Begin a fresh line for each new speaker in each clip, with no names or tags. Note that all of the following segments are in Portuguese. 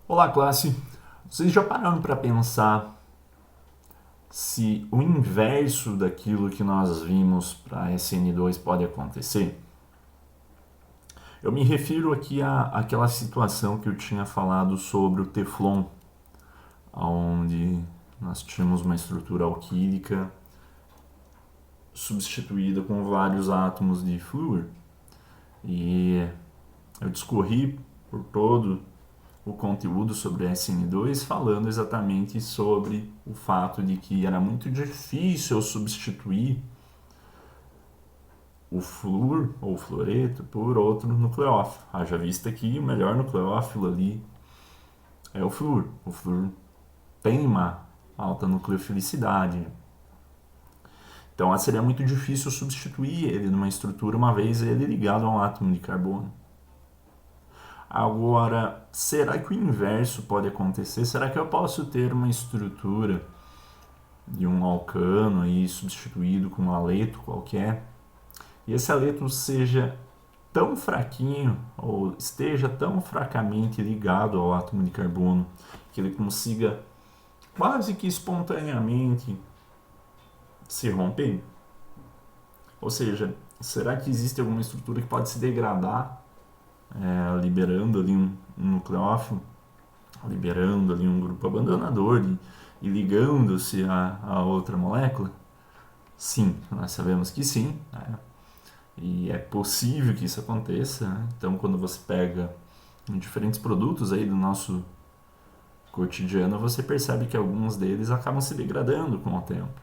Olá, classe! Vocês já pararam para pensar se o inverso daquilo que nós vimos para SN2 pode acontecer? Eu me refiro aqui àquela situação que eu tinha falado sobre o Teflon, onde nós tínhamos uma estrutura alquílica substituída com vários átomos de flúor. E eu discorri por todo o conteúdo sobre SN2 falando exatamente sobre o fato de que era muito difícil substituir o flúor ou fluoreto por outro nucleófilo. Haja vista que o melhor nucleófilo ali é o flúor. O flúor tem uma alta nucleofilicidade. Então seria muito difícil substituir ele numa estrutura uma vez ele ligado a um átomo de carbono. Agora, será que o inverso pode acontecer? Será que eu posso ter uma estrutura de um alcano aí substituído com um haleto qualquer e esse haleto seja tão fraquinho ou esteja tão fracamente ligado ao átomo de carbono que ele consiga quase que espontaneamente se romper? Ou seja, será que existe alguma estrutura que pode se degradar liberando ali um nucleófilo, liberando ali um grupo abandonador e ligando-se a outra molécula? Sim, nós sabemos que sim, né? E é possível que isso aconteça, né? Então, quando você pega diferentes produtos aí do nosso cotidiano, você percebe que alguns deles acabam se degradando com o tempo.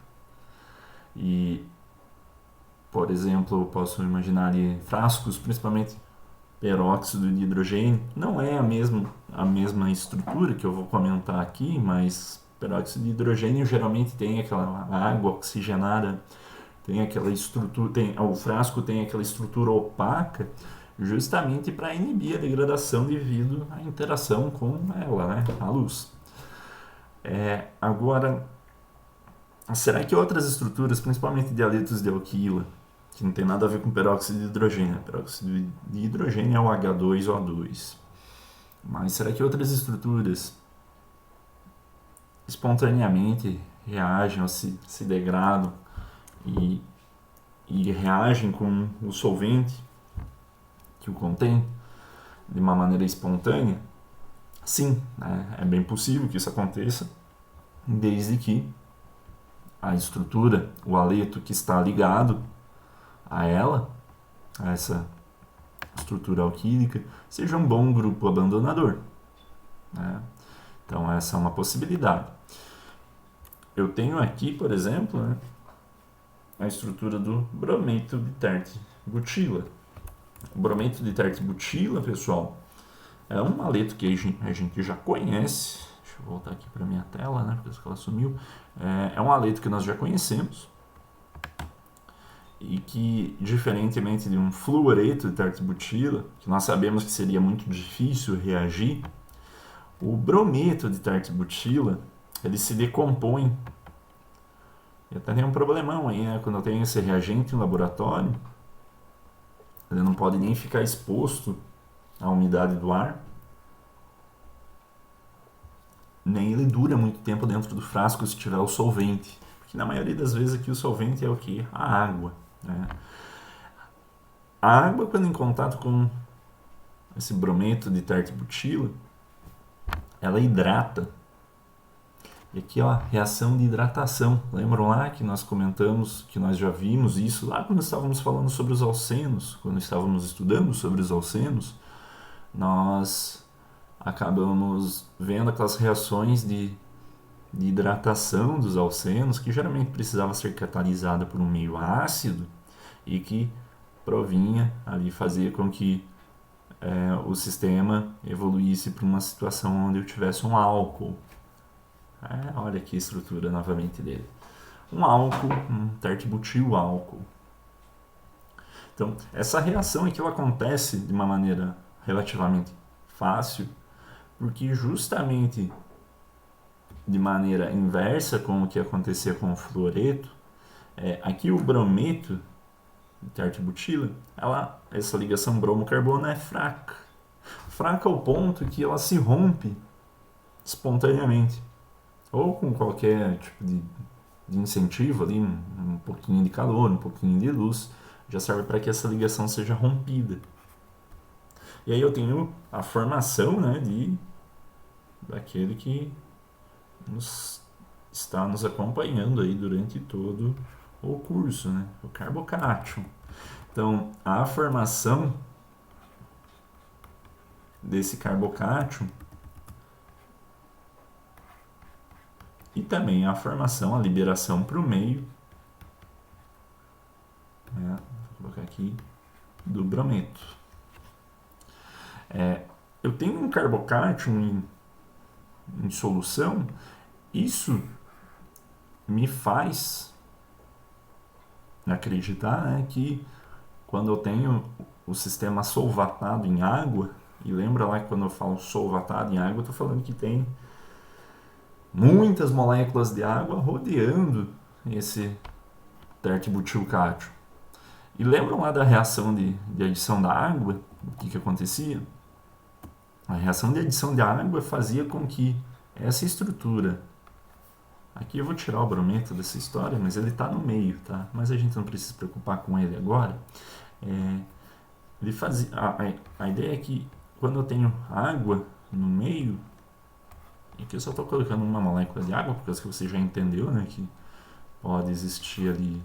E, por exemplo, eu posso imaginar ali frascos, principalmente peróxido de hidrogênio. Não é a mesma estrutura que eu vou comentar aqui, mas peróxido de hidrogênio geralmente tem aquela água oxigenada, tem aquela estrutura, o frasco tem aquela estrutura opaca, justamente para inibir a degradação devido à interação com ela, né, a luz. Agora, será que outras estruturas, principalmente de haletos de alquila, que não tem nada a ver com peróxido de hidrogênio, peróxido de hidrogênio é o H2O2, mas será que outras estruturas espontaneamente reagem ou se degradam e reagem com o solvente que o contém de uma maneira espontânea? Sim, né? É bem possível que isso aconteça, desde que a estrutura, o haleto que está ligado a ela, a essa estrutura alquílica, seja um bom grupo abandonador, né? Então essa é uma possibilidade. Eu tenho aqui, por exemplo, né, a estrutura do brometo de tert-butila. O brometo de tert-butila, pessoal, é um haleto que a gente já conhece. Deixa eu voltar aqui para minha tela, né, porque ela sumiu. É um haleto que nós já conhecemos e que, diferentemente de um fluoreto de tert-butila, que nós sabemos que seria muito difícil reagir, o brometo de tert-butila ele se decompõe. E até tem um problemão aí, né? Quando eu tenho esse reagente em laboratório, ele não pode nem ficar exposto à umidade do ar, nem ele dura muito tempo dentro do frasco se tiver o solvente. Porque na maioria das vezes aqui o solvente é o que? A água, né? A água, quando em contato com esse brometo de tert-butila, ela hidrata. E aqui, ó, reação de hidratação. Lembram lá que nós comentamos, que nós já vimos isso lá quando estávamos falando sobre os alcenos, quando estávamos estudando sobre os alcenos, nós acabamos vendo aquelas reações de hidratação dos alcenos, que geralmente precisava ser catalisada por um meio ácido e que provinha ali fazer com que o sistema evoluísse para uma situação onde eu tivesse um álcool. Olha aqui a estrutura novamente dele. Um álcool, um tert-butil álcool. Então, essa reação aqui ela acontece de uma maneira relativamente fácil, porque justamente de maneira inversa com o que acontecia com o fluoreto, aqui o brometo de tert-butila, essa ligação bromo-carbono é fraca. Fraca ao ponto que ela se rompe espontaneamente, ou com qualquer tipo de incentivo ali, um pouquinho de calor, um pouquinho de luz, já serve para que essa ligação seja rompida. E aí eu tenho a formação, né, daquele que está nos acompanhando aí durante todo o curso, né, o carbocátion. Então, a formação desse carbocátion e também a formação, a liberação para o meio, né, vou colocar aqui, do brometo. Eu tenho um carbocátion em solução, isso me faz acreditar, né, que quando eu tenho o sistema solvatado em água, e lembra lá que quando eu falo solvatado em água, eu estou falando que tem muitas moléculas de água rodeando esse tertibutilcátio. E lembram lá da reação de adição da água? O que acontecia? A reação de adição de água fazia com que essa estrutura... Aqui eu vou tirar o brometo dessa história, mas ele está no meio, tá? Mas a gente não precisa se preocupar com ele agora. Ele fazia, a ideia é que quando eu tenho água no meio, e aqui eu só estou colocando uma molécula de água, porque você já entendeu, né, que pode existir ali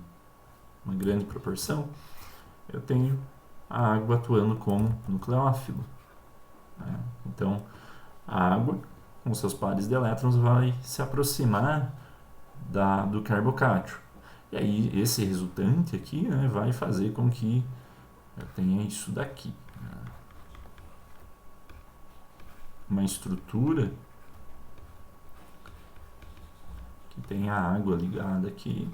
uma grande proporção, eu tenho a água atuando como nucleófilo. Né? Então, a água, com seus pares de elétrons, vai se aproximar do carbocátio. E aí, esse resultante aqui, né, vai fazer com que eu tenha isso daqui. Né? Uma estrutura que tem a água ligada aqui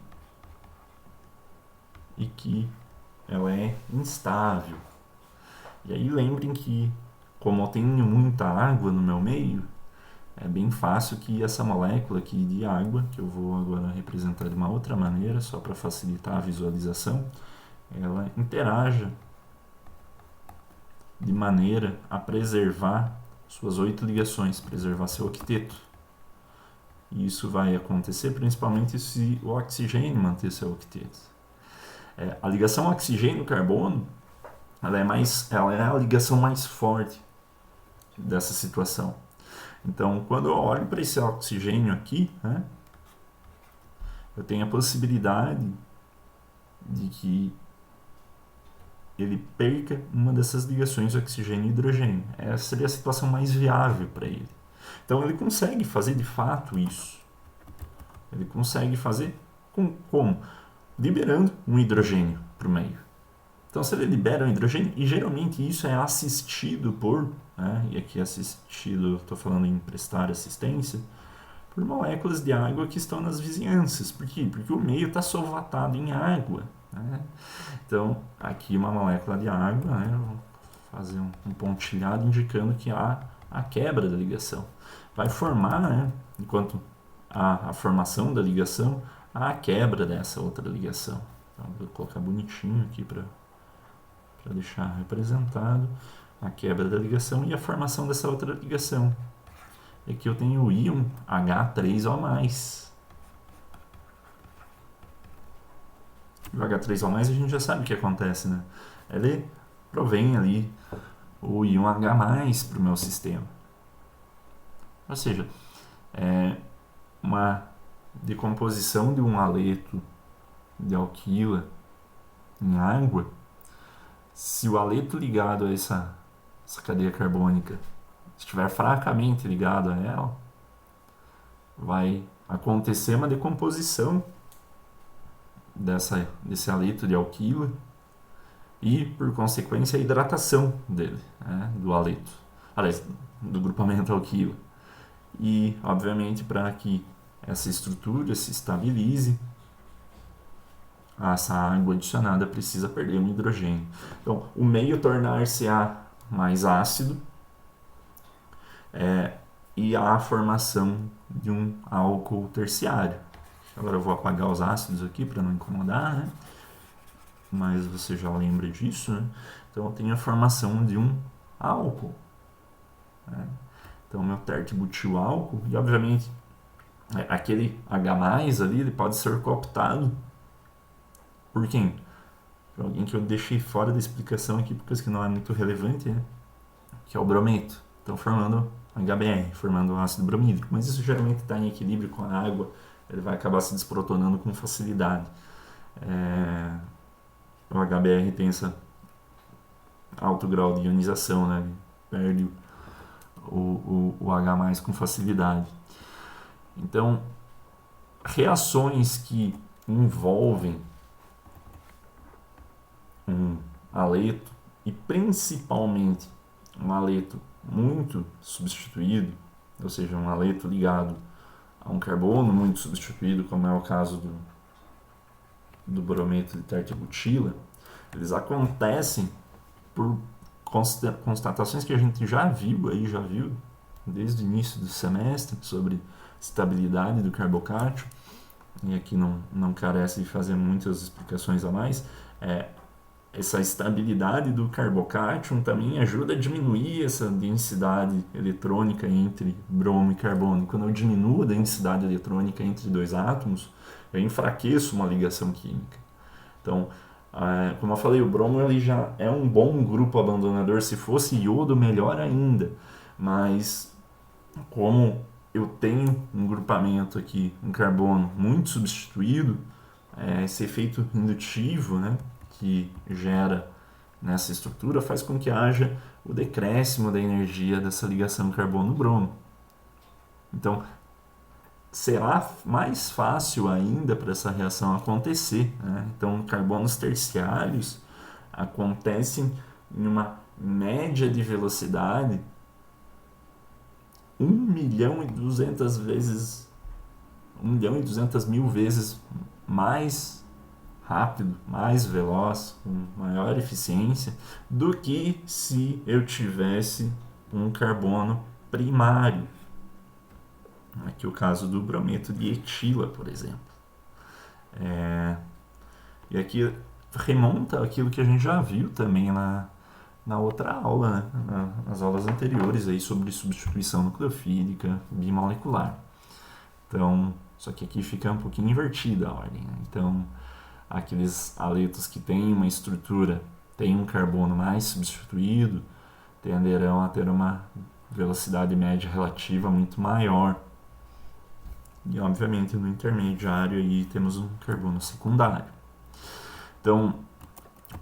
e que ela é instável. E aí lembrem que, como eu tenho muita água no meu meio, é bem fácil que essa molécula aqui de água, que eu vou agora representar de uma outra maneira, só para facilitar a visualização, ela interaja de maneira a preservar suas 8 ligações, preservar seu octeto. E isso vai acontecer principalmente se o oxigênio manter seu octeto. A ligação oxigênio-carbono ela é a ligação mais forte dessa situação. Então, quando eu olho para esse oxigênio aqui, né, eu tenho a possibilidade de que ele perca uma dessas ligações oxigênio e hidrogênio. Essa seria a situação mais viável para ele. Então, ele consegue fazer de fato isso. Ele consegue fazer como? Liberando um hidrogênio para o meio. Então, se ele libera um hidrogênio, e geralmente isso é assistido por, né, e aqui assistido, estou falando em prestar assistência, por moléculas de água que estão nas vizinhanças. Por quê? Porque o meio está solvatado em água. Né? Então, aqui uma molécula de água, né, vou fazer um pontilhado indicando que há a quebra da ligação. Vai formar, né, enquanto há a formação da ligação, há a quebra dessa outra ligação. Então, vou colocar bonitinho aqui para deixar representado a quebra da ligação e a formação dessa outra ligação. E aqui eu tenho o íon H3O+. O H3O+, a gente já sabe o que acontece, né? Ele provém ali o íon H+, para o meu sistema. Ou seja, uma decomposição de um haleto de alquila em água. Se o haleto ligado a essa cadeia carbônica estiver fracamente ligado a ela, vai acontecer uma decomposição desse haleto de alquila e, por consequência, a hidratação dele, né, do haleto, aliás, do grupamento alquila. E, obviamente, para que essa estrutura se estabilize, essa água adicionada precisa perder um hidrogênio. Então, o meio tornar-se-á mais ácido e há a formação de um álcool terciário. Agora eu vou apagar os ácidos aqui para não incomodar, né? Mas você já lembra disso, né? Então eu tenho a formação de um álcool. Né? Então, meu tert-butil-álcool, e obviamente aquele H+, ali, ele pode ser cooptado por quem? Por alguém que eu deixei fora da explicação aqui, porque não é muito relevante, né? Que é o brometo. Então, formando HBr, formando ácido bromídrico. Mas isso geralmente está em equilíbrio com a água, ele vai acabar se desprotonando com facilidade. O HBr tem esse alto grau de ionização, né? Ele perde o H+ com facilidade. Então, reações que envolvem um haleto, e principalmente um haleto muito substituído, ou seja, um haleto ligado a um carbono muito substituído, como é o caso do brometo de tert-butila, eles acontecem por constatações que a gente já viu desde o início do semestre sobre estabilidade do carbocátio, e aqui não carece de fazer muitas explicações a mais. Essa estabilidade do carbocátion também ajuda a diminuir essa densidade eletrônica entre bromo e carbono. Quando eu diminuo a densidade eletrônica entre dois átomos, eu enfraqueço uma ligação química. Então, como eu falei, o bromo ele já é um bom grupo abandonador. Se fosse iodo, melhor ainda. Mas, como eu tenho um grupamento aqui, um carbono muito substituído, esse efeito indutivo, né, que gera nessa estrutura faz com que haja o decréscimo da energia dessa ligação carbono-bromo. Então, será mais fácil ainda para essa reação acontecer, né? Então, carbonos terciários acontecem em uma média de velocidade 1.200.000 vezes mais rápido, mais veloz, com maior eficiência do que se eu tivesse um carbono primário. Aqui o caso do brometo de etila, por exemplo. E aqui remonta aquilo que a gente já viu também na outra aula, né? Nas aulas anteriores aí sobre substituição nucleofílica bimolecular. Então, só que aqui fica um pouquinho invertida a ordem, né? Então, aqueles haletos que têm uma estrutura, têm um carbono mais substituído, tenderão a ter uma velocidade média relativa muito maior. E, obviamente, no intermediário aí temos um carbono secundário. Então,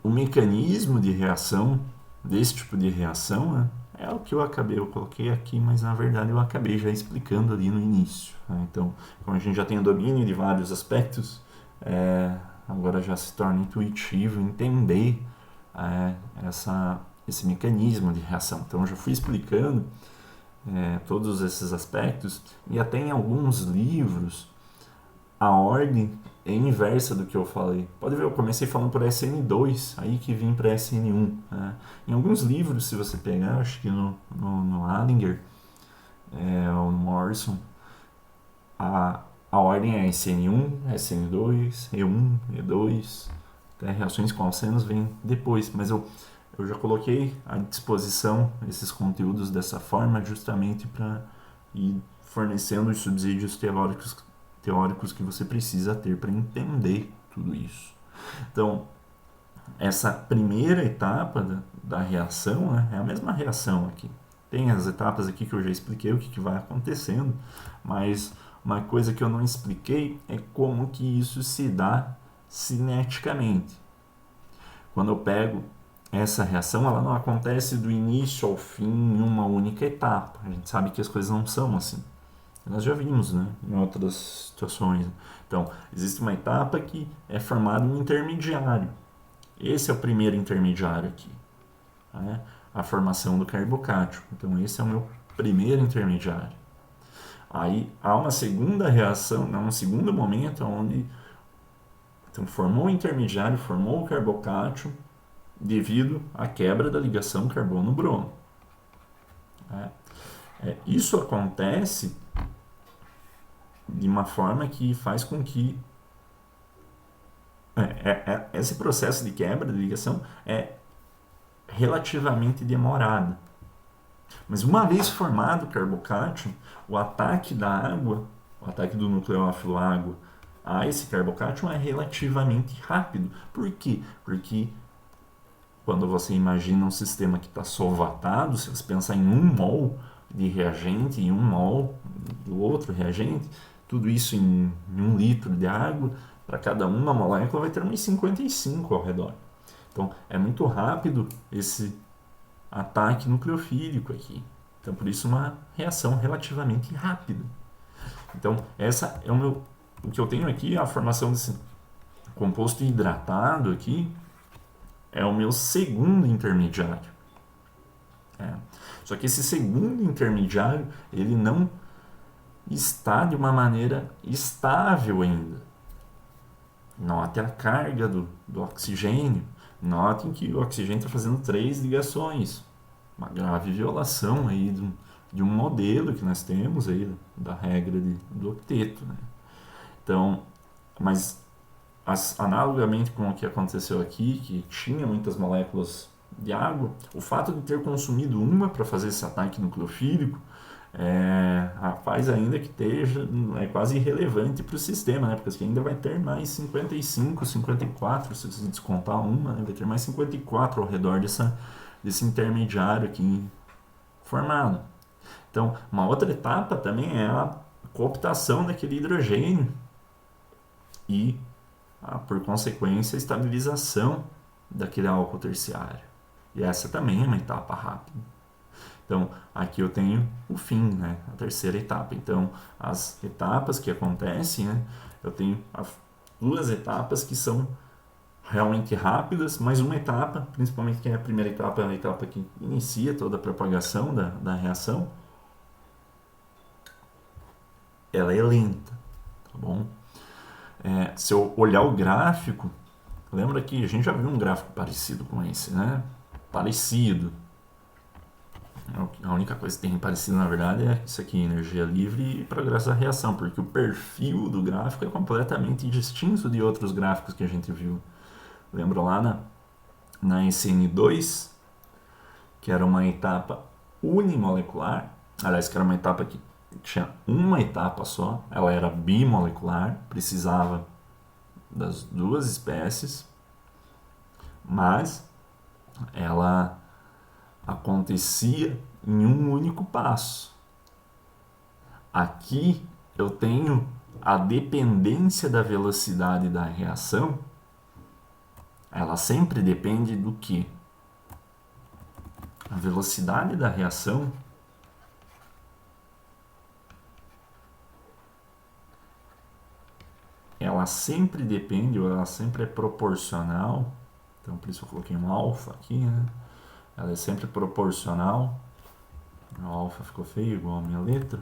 o mecanismo de reação desse tipo de reação, né, é o que eu coloquei aqui, mas na verdade eu acabei já explicando ali no início, né? Então, como a gente já tem o domínio de vários aspectos, agora já se torna intuitivo entender esse mecanismo de reação. Então, eu já fui explicando todos esses aspectos, e até em alguns livros a ordem é inversa do que eu falei. Pode ver, eu comecei falando por SN2, aí que vim para SN1. Né? Em alguns livros, se você pegar, acho que no Alinger ou no Morrison, a ordem é SN1, SN2, E1, E2, até reações com alcenos vêm depois, mas eu já coloquei à disposição esses conteúdos dessa forma justamente para ir fornecendo os subsídios teóricos que você precisa ter para entender tudo isso. Então, essa primeira etapa da reação, né, é a mesma reação aqui. Tem as etapas aqui que eu já expliquei o que vai acontecendo, mas uma coisa que eu não expliquei é como que isso se dá cineticamente. Quando eu pego essa reação, ela não acontece do início ao fim em uma única etapa. A gente sabe que as coisas não são assim. Nós já vimos, né, em outras situações. Então, existe uma etapa que é formado um intermediário. Esse é o primeiro intermediário aqui, né? A formação do carbocátio. Então, esse é o meu primeiro intermediário. Aí há uma segunda reação, um segundo momento onde então, formou o intermediário, formou o carbocátio devido à quebra da ligação carbono-bromo. Isso acontece de uma forma que faz com que esse processo de quebra de ligação é relativamente demorado. Mas uma vez formado o carbocátion, o ataque da água, o ataque do nucleófilo água a esse carbocátion é relativamente rápido. Por quê? Porque quando você imagina um sistema que está solvatado, se você pensar em 1 mol de reagente e 1 mol do outro reagente, tudo isso em 1 litro de água, para cada uma molécula vai ter uns 55 ao redor. Então é muito rápido esse ataque nucleofílico aqui. Então por isso uma reação relativamente rápida. Então essa é o que eu tenho aqui, a formação desse composto hidratado aqui, é o meu segundo intermediário. Só que esse segundo intermediário, ele não está de uma maneira estável ainda. Note a carga do oxigênio. Notem que o oxigênio está fazendo 3 ligações. Uma grave violação aí de um modelo que nós temos aí, da regra do octeto. Né? Então, mas analogamente com o que aconteceu aqui, que tinha muitas moléculas de água, o fato de ter consumido uma para fazer esse ataque nucleofílico faz ainda que esteja quase irrelevante para o sistema, né? Porque ainda vai ter mais 55, 54, se você descontar uma, né? Vai ter mais 54 ao redor desse intermediário aqui formado. Então, uma outra etapa também é a cooptação daquele hidrogênio e por consequência, a estabilização daquele álcool terciário. E essa também é uma etapa rápida. Então, aqui eu tenho o fim, né? A terceira etapa. Então, as etapas que acontecem, né? Eu tenho 2 etapas que são realmente rápidas, mas uma etapa, principalmente que é a primeira etapa, a etapa que inicia toda a propagação da reação, ela é lenta, tá bom? Se eu olhar o gráfico, lembra que a gente já viu um gráfico parecido com esse, né? Parecido. A única coisa que tem parecido, na verdade, é isso aqui, energia livre e progresso da reação, porque o perfil do gráfico é completamente distinto de outros gráficos que a gente viu. Lembra lá na SN2, que era uma etapa unimolecular, aliás, que era uma etapa que tinha uma etapa só, ela era bimolecular, precisava das 2 espécies, mas ela acontecia em um único passo. Aqui eu tenho a dependência da velocidade da reação, ela sempre depende do quê? A velocidade da reação ela sempre depende, ou ela sempre é proporcional, então por isso eu coloquei um alfa aqui, né? Ela é sempre proporcional, o alfa ficou feio igual a minha letra,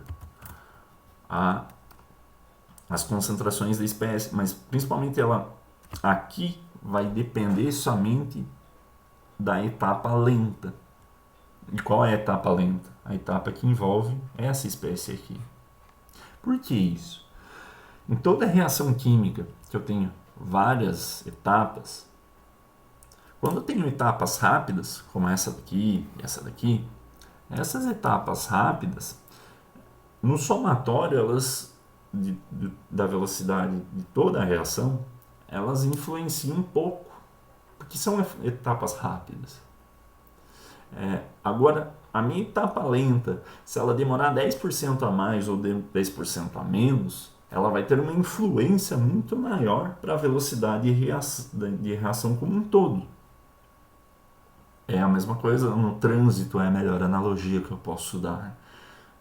às concentrações da espécie, mas principalmente ela aqui vai depender somente da etapa lenta. E qual é a etapa lenta? A etapa que envolve essa espécie aqui. Por que isso? Em toda reação química que eu tenho várias etapas, quando eu tenho etapas rápidas, como essa daqui e essa daqui, essas etapas rápidas, no somatório, elas da velocidade de toda a reação, elas influenciam um pouco, porque são etapas rápidas. Agora, a minha etapa lenta, se ela demorar 10% a mais ou 10% a menos, ela vai ter uma influência muito maior para a velocidade de reação como um todo. É a mesma coisa no trânsito, é a melhor analogia que eu posso dar.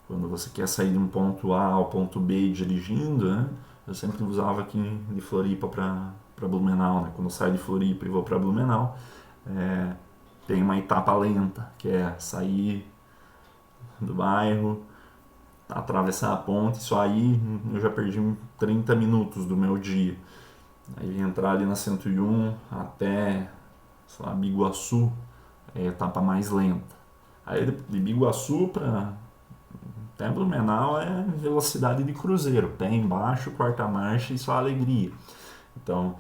Quando você quer sair de um ponto A ao ponto B dirigindo, né? Eu sempre usava aqui de Floripa para Blumenau, né? Quando eu saio de Floripa e vou para Blumenau, tem uma etapa lenta, que é sair do bairro, atravessar a ponte, só aí eu já perdi 30 minutos do meu dia. Aí entrar ali na 101 até, sei lá, Biguaçu, é a etapa mais lenta. Aí de Biguaçu para até Blumenau é velocidade de cruzeiro, pé embaixo, quarta marcha e só alegria. Então,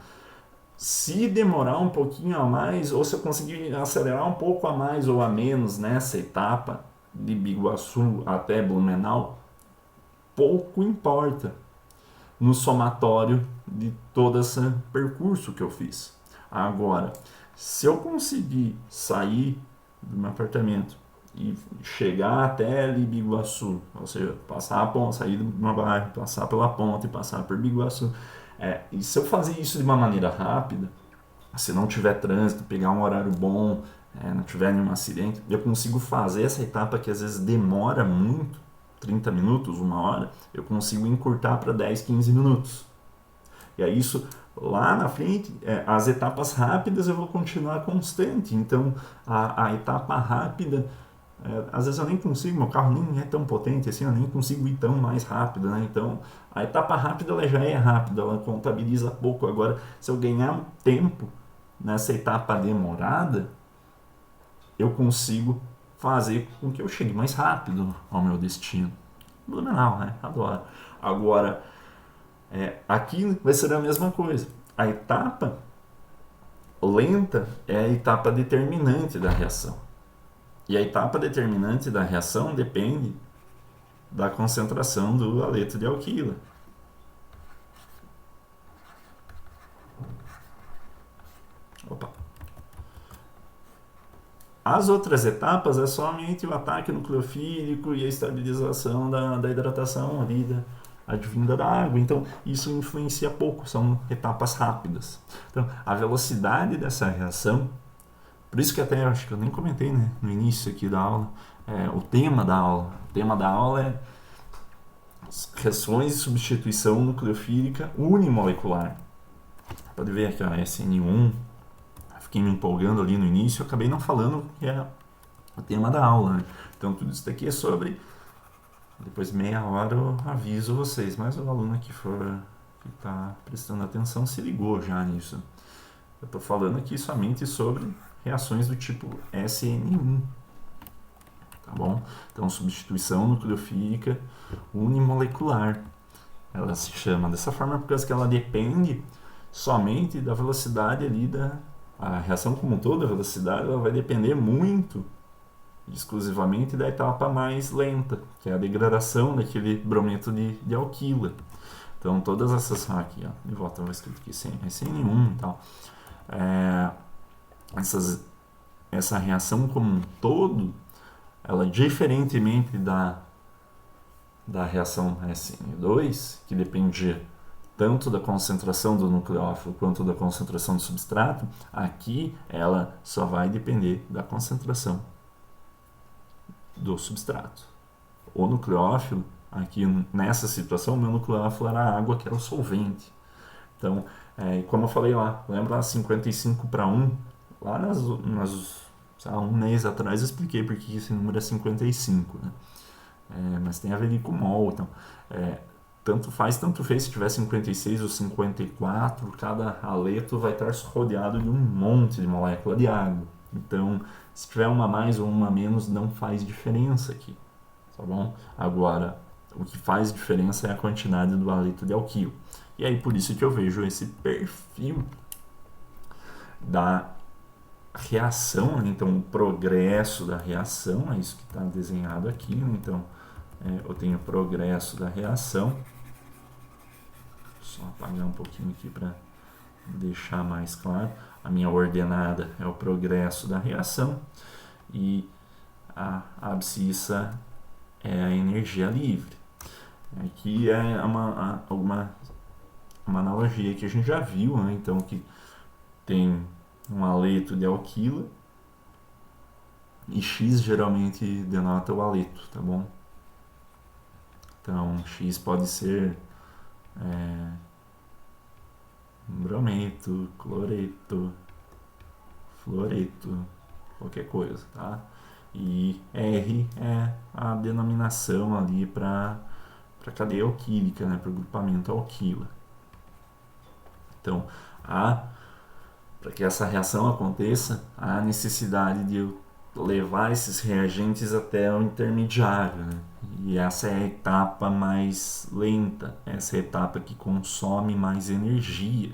se demorar um pouquinho a mais, ou se eu conseguir acelerar um pouco a mais ou a menos nessa etapa, de Biguaçu até Blumenau, pouco importa no somatório de todo esse percurso que eu fiz. Agora, se eu conseguir sair do meu apartamento e chegar até ali Biguaçu, ou seja, passar a ponte, sair do meu bairro, passar pela ponte, passar por Biguaçu, e se eu fazer isso de uma maneira rápida, se não tiver trânsito, pegar um horário bom, não tiver nenhum acidente, eu consigo fazer essa etapa que às vezes demora muito, 30 minutos, uma hora, eu consigo encurtar para 10, 15 minutos. E aí isso lá na frente, as etapas rápidas eu vou continuar constante. Então a etapa rápida, às vezes eu nem consigo, meu carro nem é tão potente assim, eu nem consigo ir tão mais rápido, né? Então a etapa rápida ela já é rápida, ela contabiliza pouco. Agora, se eu ganhar tempo nessa etapa demorada, eu consigo fazer com que eu chegue mais rápido ao meu destino. Blumenau, né? Adoro. Agora, aqui vai ser a mesma coisa. A etapa lenta é a etapa determinante da reação. E a etapa determinante da reação depende da concentração do haleto de alquila. Opa. As outras etapas é somente o ataque nucleofílico e a estabilização da hidratação ali, advinda da água. Então, isso influencia pouco, são etapas rápidas. Então, a velocidade dessa reação, por isso que até acho que eu nem comentei, né, no início aqui da aula, o tema da aula. O tema da aula é reações de substituição nucleofílica unimolecular. Pode ver aqui, a SN1, fiquei me empolgando ali no início, eu acabei não falando que é o tema da aula, né? Então tudo isso daqui é sobre, depois de meia hora eu aviso vocês, mas o aluno que está prestando atenção se ligou já nisso. Eu estou falando aqui somente sobre reações do tipo SN1, tá bom? Então substituição nucleofílica unimolecular, ela se chama dessa forma porque ela depende somente da velocidade ali a reação como um todo, a velocidade, ela vai depender muito, exclusivamente da etapa mais lenta, que é a degradação daquele brometo de alquila. Então, todas essas aqui, ó, de volta vai escrito aqui SN1 e tal, essa reação como um todo, ela diferentemente da reação SN2, que dependia tanto da concentração do nucleófilo quanto da concentração do substrato, aqui ela só vai depender da concentração do substrato. O nucleófilo, aqui nessa situação, o meu nucleófilo era a água que era o solvente. Então, como eu falei lá, lembra 55:1? Lá um mês atrás eu expliquei porque esse número é 55, né? Mas tem a ver com mol, então... tanto fez se tiver 56 ou 54, cada haleto vai estar rodeado de um monte de molécula de água. Então, se tiver uma a mais ou uma a menos, não faz diferença aqui, tá bom? Agora, o que faz diferença é a quantidade do haleto de alquilo. E aí, por isso que eu vejo esse perfil da reação, né? Então, o progresso da reação, é isso que está desenhado aqui, né? Então, eu tenho o progresso da reação. Só apagar um pouquinho aqui para deixar mais claro. A minha ordenada é o progresso da reação e a abscissa é a energia livre. Aqui é uma analogia que a gente já viu, né? Então, que tem um haleto de alquila e X geralmente denota o haleto, tá bom? Então, X pode ser brometo, cloreto, fluoreto, qualquer coisa, tá? E R é a denominação ali para a cadeia alquílica, né? Para o grupamento alquila. Então, para que essa reação aconteça, há necessidade de eu levar esses reagentes até o intermediário, né? E essa é a etapa mais lenta, essa é a etapa que consome mais energia.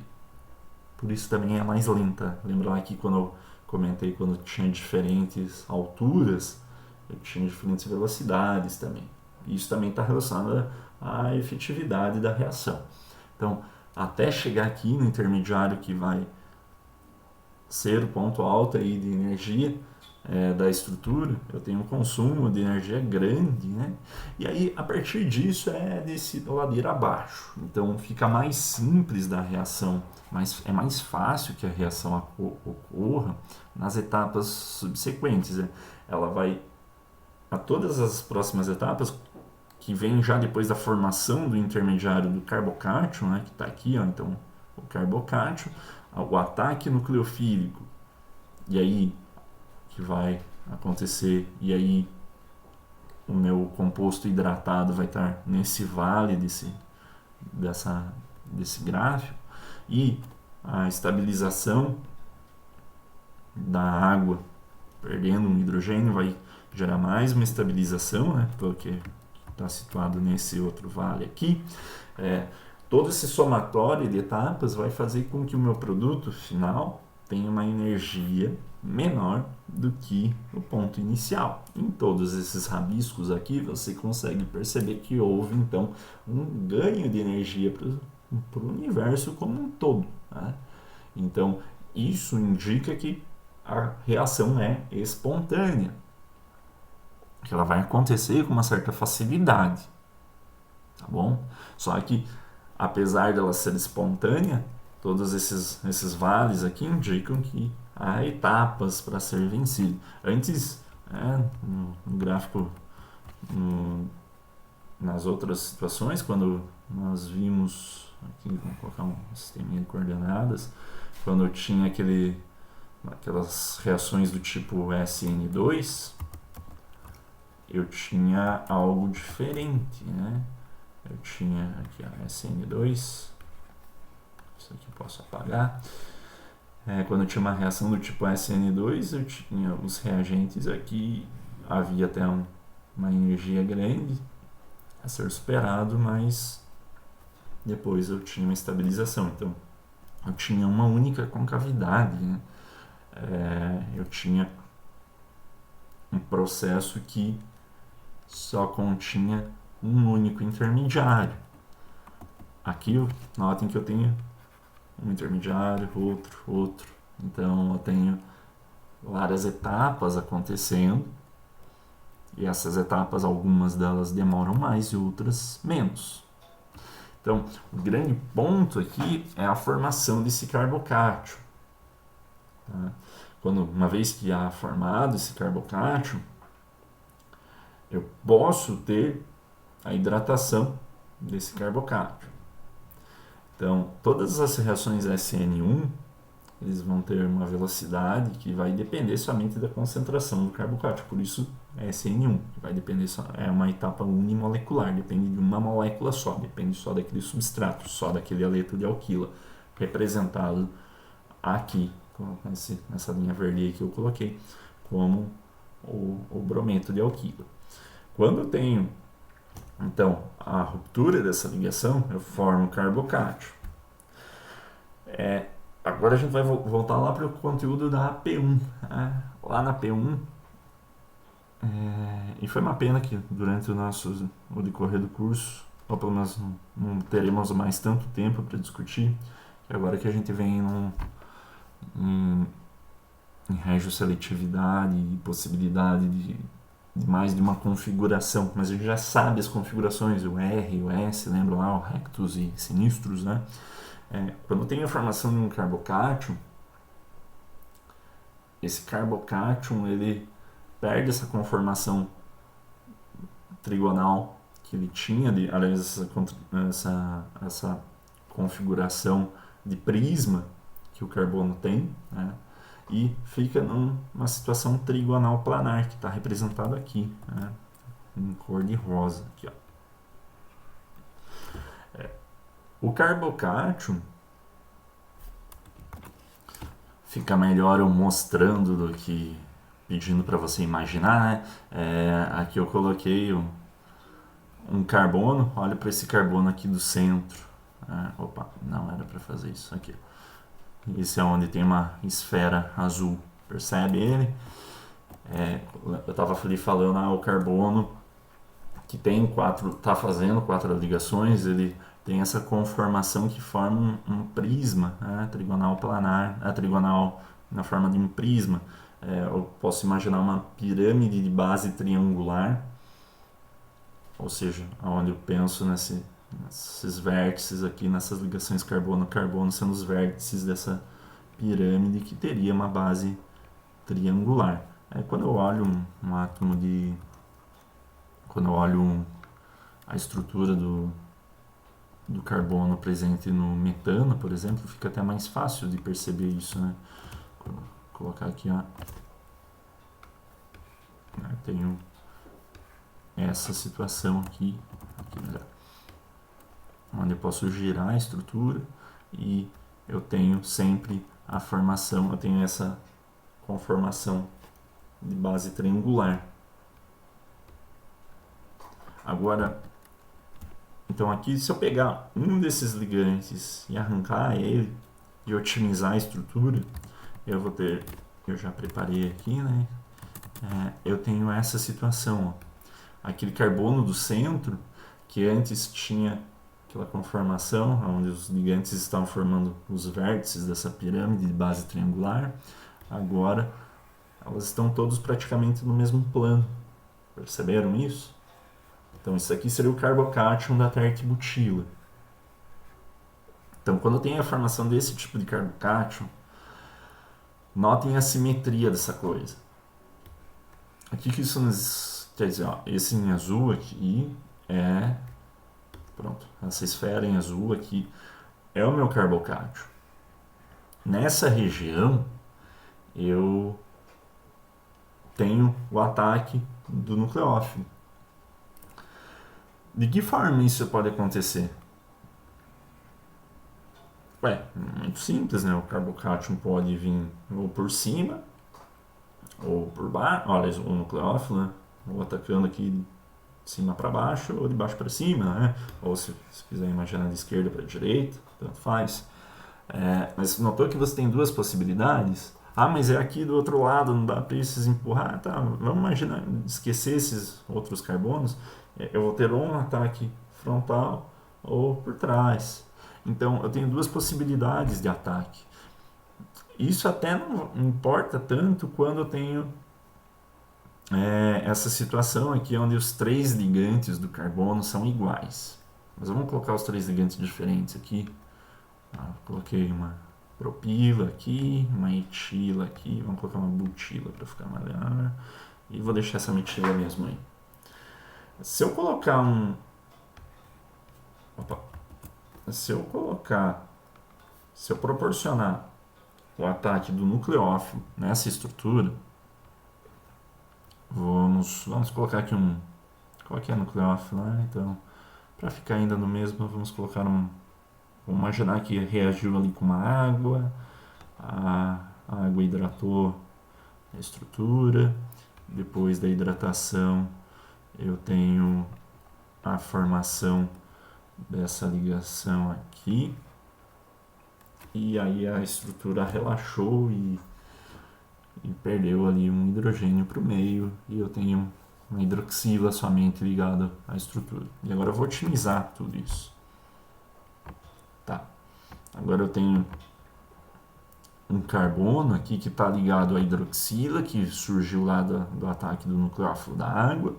Por isso também é mais lenta. Lembra lá que quando eu comentei, quando tinha diferentes alturas, eu tinha diferentes velocidades também. Isso também está relacionado à efetividade da reação. Então, até chegar aqui no intermediário que vai ser o ponto alto aí de energia da estrutura, eu tenho um consumo de energia grande, né? E aí, a partir disso, é desse ladeira abaixo. Então, fica mais simples da reação, mas é mais fácil que a reação ocorra nas etapas subsequentes. Né? Ela vai, a todas as próximas etapas, que vem já depois da formação do intermediário do carbocátion, né, que está aqui, ó, então o carbocátion, o ataque nucleofílico, e aí que vai acontecer, e aí o meu composto hidratado vai estar nesse vale desse gráfico, e a estabilização da água perdendo um hidrogênio vai gerar mais uma estabilização, né, porque está situado nesse outro vale aqui. Todo esse somatório de etapas vai fazer com que o meu produto final tenha uma energia menor do que o ponto inicial. Em todos esses rabiscos aqui, você consegue perceber que houve, então, um ganho de energia para o universo como um todo. Né? Então, isso indica que a reação é espontânea, que ela vai acontecer com uma certa facilidade, tá bom? Só que, apesar dela ser espontânea, todos esses vales aqui indicam que há etapas para ser vencido. Antes, no gráfico, nas outras situações, quando nós vimos, aqui vamos colocar um sistema de coordenadas, quando eu tinha aquelas reações do tipo SN2, eu tinha algo diferente, né? Eu tinha aqui a SN2, isso aqui eu posso apagar. Quando eu tinha uma reação do tipo SN2, eu tinha os reagentes aqui, havia até uma energia grande a ser superado, mas depois eu tinha uma estabilização. Então, eu tinha uma única concavidade, né? Eu tinha um processo que só continha um único intermediário. Aqui, notem que eu tenho um intermediário, outro. Então, eu tenho várias etapas acontecendo, e essas etapas, algumas delas demoram mais e outras menos. Então, o grande ponto aqui é a formação desse carbocátion. Tá? Uma vez que há formado esse carbocátion, eu posso ter a hidratação desse carbocátion. Então, todas as reações SN1, eles vão ter uma velocidade que vai depender somente da concentração do carbocátion. Por isso, é SN1, que vai depender é uma etapa unimolecular, depende de uma molécula só, depende só daquele substrato, só daquele aleto de alquila, representado aqui, nessa linha verde aí que eu coloquei, como o brometo de alquila. Quando eu tenho, então, a ruptura dessa ligação, eu formo o carbocátion. Agora a gente vai voltar lá para o conteúdo da P1. Né? Lá na P1, e foi uma pena que durante o decorrer do curso, ou pelo menos não teremos mais tanto tempo para discutir, que agora que a gente vem em regioseletividade e possibilidade de mais de uma configuração, mas a gente já sabe as configurações, o R, o S, lembra lá, o rectus e sinistros, né? Quando tem a formação de um carbocátion, esse carbocátion ele perde essa conformação trigonal que ele tinha, aliás, essa configuração de prisma que o carbono tem, né? E fica numa situação trigonal planar, que está representado aqui, né? Em cor de rosa. Aqui, ó. O carbocátion fica melhor eu mostrando do que pedindo para você imaginar, né? Aqui eu coloquei um carbono, olha para esse carbono aqui do centro. Opa, não era para fazer isso aqui. Esse é onde tem uma esfera azul, percebe ele? Eu estava ali falando, o carbono que tem está fazendo 4 ligações, ele tem essa conformação que forma um prisma, né, trigonal planar, trigonal na forma de um prisma. Eu posso imaginar uma pirâmide de base triangular, ou seja, onde eu penso nesses vértices aqui, nessas ligações carbono-carbono sendo os vértices dessa pirâmide que teria uma base triangular. Quando eu olho um átomo de... Quando eu olho a estrutura do carbono presente no metano, por exemplo, fica até mais fácil de perceber isso, né? Vou colocar aqui, ó. Eu tenho essa situação aqui melhor, onde eu posso girar a estrutura e eu tenho sempre a formação, eu tenho essa conformação de base triangular. Agora, então aqui, se eu pegar um desses ligantes e arrancar ele e otimizar a estrutura, eu vou ter, eu já preparei aqui, né? Eu tenho essa situação, ó. Aquele carbono do centro, que antes tinha aquela conformação, onde os ligantes estavam formando os vértices dessa pirâmide de base triangular, agora elas estão todos praticamente no mesmo plano. Perceberam isso? Então isso aqui seria o carbocátion da tert-butila. Então quando tem a formação desse tipo de carbocátion, notem a simetria dessa coisa. Aqui que isso nos quer dizer, ó, esse em azul aqui pronto, essa esfera em azul aqui é o meu carbocátion. Nessa região eu tenho o ataque do nucleófilo. De que forma isso pode acontecer? Muito simples, né? O carbocátion pode vir ou por cima ou por baixo. Olha, o nucleófilo, né? Ou atacando aqui de cima para baixo ou de baixo para cima, né? Ou se quiser imaginar de esquerda para direita, tanto faz. Mas notou que você tem duas possibilidades? Mas é aqui do outro lado, não dá para esses empurrar? Tá, vamos imaginar, esquecer esses outros carbonos. Eu vou ter um ataque frontal ou por trás. Então, eu tenho duas possibilidades de ataque. Isso até não importa tanto quando eu tenho essa situação aqui onde os 3 ligantes do carbono são iguais. Mas vamos colocar os 3 ligantes diferentes aqui. Coloquei uma propila aqui, uma etila aqui, vamos colocar uma butila para ficar melhor. E vou deixar essa metila mesmo aí. Se eu colocar se eu proporcionar o ataque do nucleófilo nessa estrutura, vamos colocar aqui qual que é nucleófilo, né? Então, para ficar ainda no mesmo, vamos colocar vamos imaginar que reagiu ali com uma água, a água hidratou a estrutura, depois da hidratação eu tenho a formação dessa ligação aqui, e aí a estrutura relaxou e perdeu ali um hidrogênio para o meio, e eu tenho uma hidroxila somente ligada à estrutura. E agora eu vou otimizar tudo isso. Tá. Agora eu tenho um carbono aqui que está ligado à hidroxila, que surgiu lá do ataque do nucleófilo da água.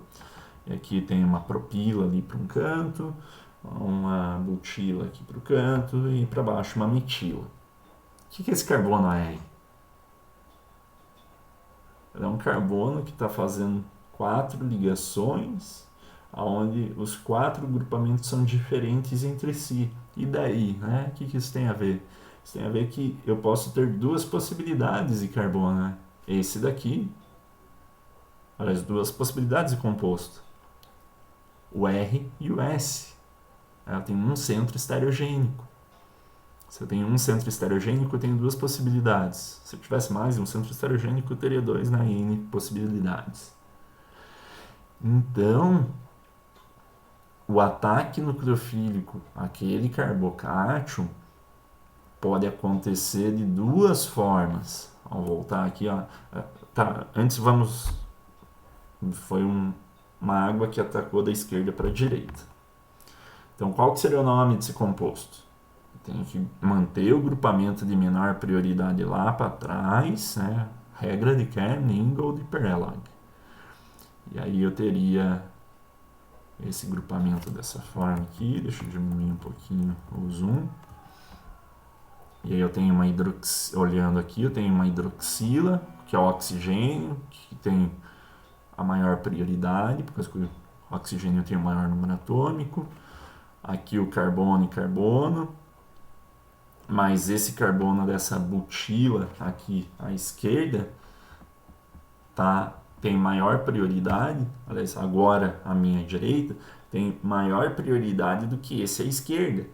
E aqui tem uma propila ali para um canto, uma butila aqui para o canto e para baixo uma metila. O que esse carbono é? Ele é um carbono que está fazendo 4 ligações, onde os 4 grupamentos são diferentes entre si. E daí, né? O que isso tem a ver? Isso tem a ver que eu posso ter 2 possibilidades de carbono, né? Esse daqui, olha, as 2 possibilidades de composto. O R e o S. Ela tem um centro estereogênico. Se eu tenho um centro estereogênico, eu tenho 2 possibilidades. Se eu tivesse mais de um centro estereogênico, eu teria 2 na N possibilidades. Então, o ataque nucleofílico, aquele carbocátion, pode acontecer de 2 formas. Vamos voltar aqui, ó. Tá, antes vamos foi uma água que atacou da esquerda para a direita. Então, qual que seria o nome desse composto? Tenho que manter o grupamento de menor prioridade lá para trás, né? Regra de Kern, Ingold e Perelog. E aí eu teria esse grupamento dessa forma aqui. Deixa eu diminuir um pouquinho o zoom. E aí eu tenho uma olhando aqui, eu tenho uma hidroxila, que é o oxigênio, que tem a maior prioridade, porque o oxigênio tem o maior número atômico. Aqui o carbono e carbono. Mas esse carbono dessa butila aqui à esquerda tem maior prioridade, aliás, agora a minha direita tem maior prioridade do que esse à esquerda.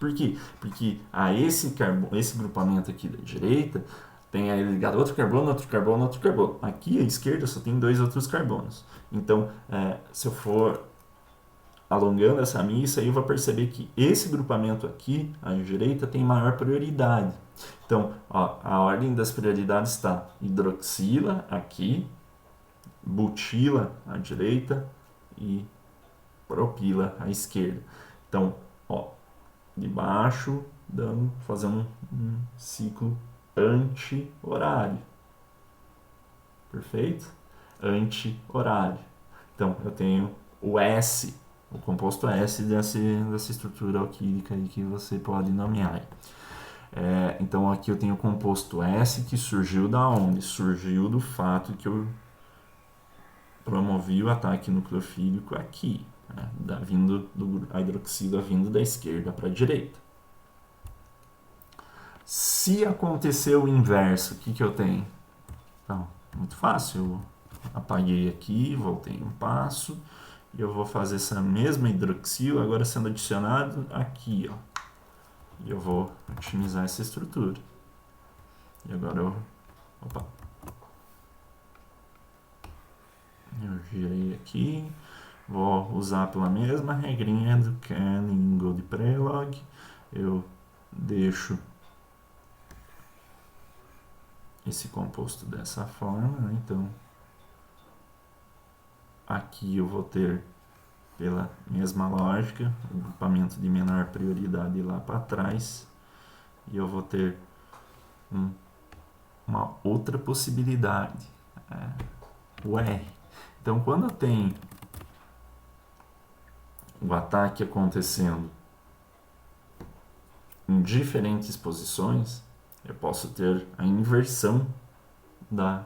Por quê? Porque esse grupamento aqui da direita tem aí ligado outro carbono, outro carbono, outro carbono. Aqui à esquerda só tem 2 outros carbonos. Então, se eu for alongando essa missa, aí eu vou perceber que esse grupamento aqui, à direita, tem maior prioridade. Então, ó, a ordem das prioridades está hidroxila aqui, butila à direita e propila à esquerda. Então, ó, de baixo, fazendo um ciclo anti-horário. Perfeito? Anti-horário. Então, eu tenho o S, o composto S dessa estrutura alquílica aí que você pode nomear. Então aqui eu tenho o composto S que surgiu da onde? Surgiu do fato que eu promovi o ataque nucleofílico aqui, né? A hidroxila vindo da esquerda para a direita. Se acontecer o inverso, o que eu tenho? Então, muito fácil, eu apaguei aqui, voltei um passo, e eu vou fazer essa mesma hidroxila agora sendo adicionado aqui, ó. E eu vou otimizar essa estrutura. E agora eu girei aqui, vou usar pela mesma regrinha do Kern, Ingold e Prelog. Eu deixo esse composto dessa forma, né? Então aqui eu vou ter, pela mesma lógica, o grupamento de menor prioridade lá para trás, e eu vou ter uma outra possibilidade, o R. Então, quando eu tenho o ataque acontecendo em diferentes posições, eu posso ter a inversão da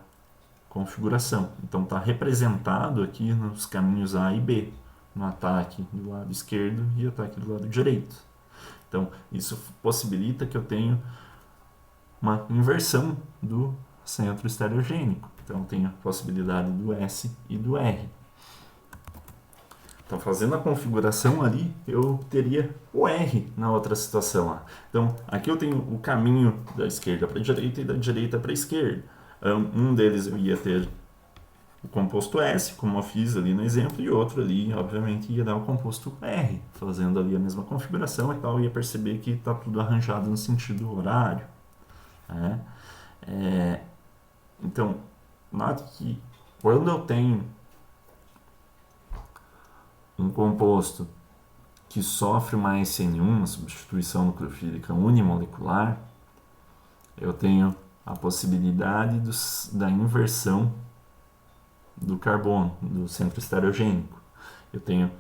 configuração. Então, está representado aqui nos caminhos A e B, no ataque do lado esquerdo e ataque do lado direito. Então, isso possibilita que eu tenha uma inversão do centro estereogênico. Então, eu tenho a possibilidade do S e do R. Então, fazendo a configuração ali, eu teria o R na outra situação lá. Então, aqui eu tenho o caminho da esquerda para a direita e da direita para a esquerda. Um deles eu ia ter o composto S, como eu fiz ali no exemplo, e outro ali, obviamente, ia dar o composto R, fazendo ali a mesma configuração e tal, ia perceber que está tudo arranjado no sentido horário. Né? Então, note que quando eu tenho um composto que sofre uma SN1, uma substituição nucleofílica unimolecular, eu tenho a possibilidade da inversão do carbono, do centro estereogênico. Eu tenho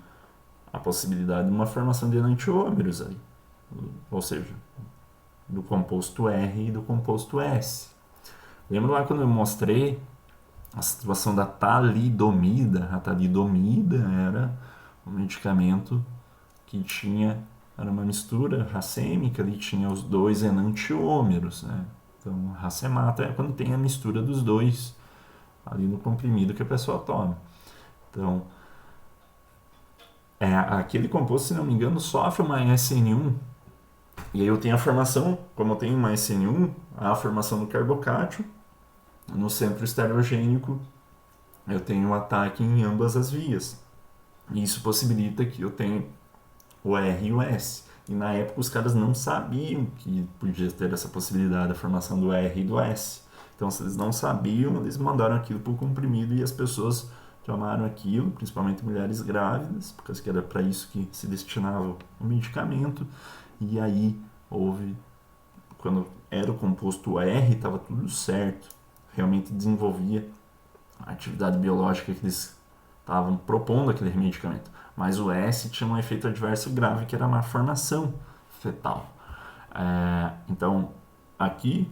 a possibilidade de uma formação de enantiômeros aí, ou seja, do composto R e do composto S. Lembra lá quando eu mostrei a situação da talidomida? A talidomida era um medicamento que era uma mistura racêmica, ali tinha os 2 enantiômeros, né? Então, racemato é quando tem a mistura dos dois ali no comprimido que a pessoa toma. Então, aquele composto, se não me engano, sofre uma SN1, e aí eu tenho a formação, como eu tenho uma SN1, a formação do carbocátio, no centro estereogênico, eu tenho um ataque em ambas as vias. E isso possibilita que eu tenha o R e o S. E na época os caras não sabiam que podia ter essa possibilidade da formação do R e do S. Então, se eles não sabiam, eles mandaram aquilo para o comprimido e as pessoas tomaram aquilo, principalmente mulheres grávidas, porque era para isso que se destinava o medicamento, e aí houve, quando era o composto R, estava tudo certo, realmente desenvolvia a atividade biológica que eles estavam propondo aquele medicamento, mas o S tinha um efeito adverso grave, que era a malformação fetal. Então, aqui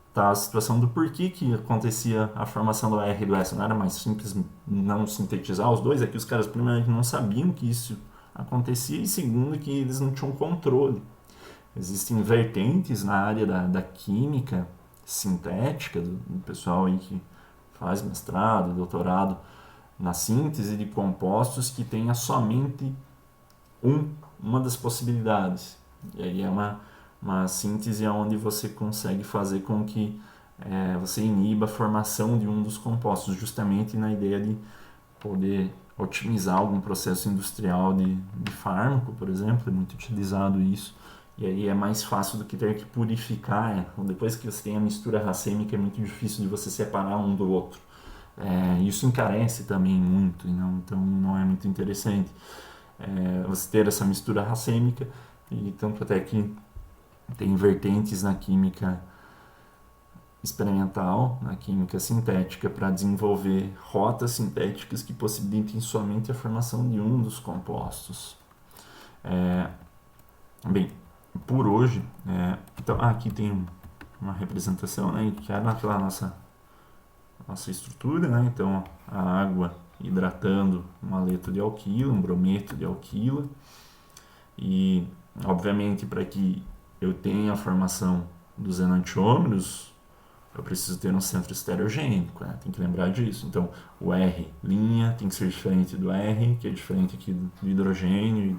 está a situação do porquê que acontecia a formação do R e do S. Não era mais simples não sintetizar os dois, é que os caras, primeiro, não sabiam que isso acontecia, e segundo, que eles não tinham controle. Existem vertentes na área da química sintética, do pessoal aí que faz mestrado, doutorado, na síntese de compostos que tenha somente uma das possibilidades. E aí é uma síntese onde você consegue fazer com que você iniba a formação de um dos compostos, justamente na ideia de poder otimizar algum processo industrial de fármaco, por exemplo, é muito utilizado isso. E aí é mais fácil do que ter que purificar. Depois que você tem a mistura racêmica, é muito difícil de você separar um do outro. Isso encarece também muito, então não é muito interessante você ter essa mistura racêmica, e tanto até que tem vertentes na química experimental, na química sintética, para desenvolver rotas sintéticas que possibilitem somente a formação de um dos compostos. Bem, por hoje, então aqui tem uma representação, né, que é naquela nossa estrutura, né? Então a água hidratando um haleto de alquila, um brometo de alquila, e obviamente para que eu tenha a formação dos enantiômeros, eu preciso ter um centro estereogênico, né? Tem que lembrar disso. Então o R' tem que ser diferente do R, que é diferente aqui do hidrogênio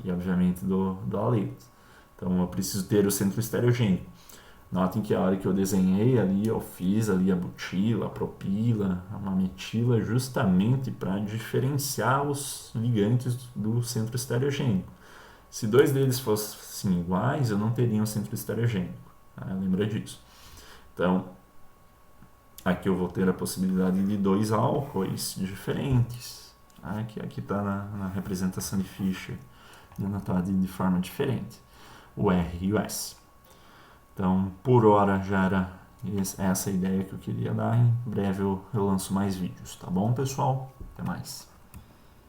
e obviamente do haleto. Então eu preciso ter o centro estereogênico. Notem que a hora que eu desenhei ali, eu fiz ali a butila, a propila, a metila, justamente para diferenciar os ligantes do centro estereogênico. Se dois deles fossem iguais, eu não teria um centro estereogênico. Lembra disso. Então, aqui eu vou ter a possibilidade de dois álcoois diferentes. Aqui está na representação de Fischer, denotado de forma diferente. O R e o S. Então, por hora já era essa a ideia que eu queria dar. Em breve eu lanço mais vídeos, tá bom, pessoal? Até mais.